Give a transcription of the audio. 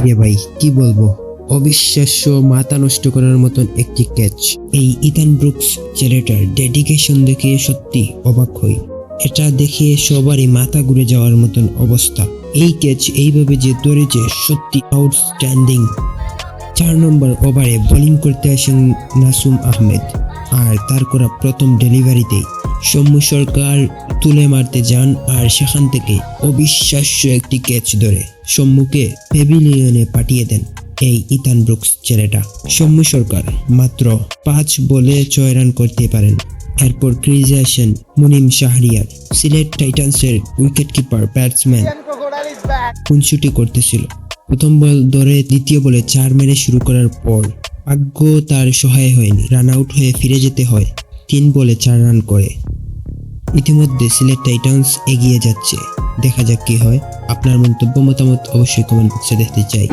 রে ভাই, কি বলবো, অবিশ্বাস্য, মাথা নষ্ট করার মতন একটি ক্যাচ। এই ইথান ব্রুকস ছেলেটার ডেডিকেশন দেখে সত্যি অবাক হই। এটা দেখে সবারই মাথা ঘুরে যাওয়ার মতন অবস্থা। এই ক্যাচ এইভাবে যে ধরেছে সত্যি আউটস্ট্যান্ডিং। 4 নম্বর ওভারে বোলিং করতে আসেন নাসুম আহমেদ, আর তার করা প্রথম ডেলিভারিতেই সৌম্য সরকার তুলে মারতে যান, আর সেখান থেকে অবিশ্বাস্য একটি ক্যাচ ধরে সৌম্যকে প্যাভিলিয়নে পাঠিয়ে দেন এই ইথান ব্রুকস ছেলেটা। সৌম্য সরকার মাত্র 5 বলে 6 রান করতে পারেন। এরপর ক্রিজে আসেন মুনিম শাহরিয়ার। সিলেট টাইটান্সের উইকেট কিপার ব্যাটসম্যান 65 করতেছিল। প্রথম বল ধরে দ্বিতীয় বলে 4 মেরে শুরু করার পর ভাগ্য তার সহায় হয়নি, রান আউট হয়ে ফিরে যেতে হয়। 3 বলে 4 রান করে। ইতিমধ্যে সিলেট টাইটান্স এগিয়ে যাচ্ছে, দেখা যাক কি হয়। আপনার মন্তব্য মতামত অবশ্যই কমেন্ট বক্সে দেখতে চাই।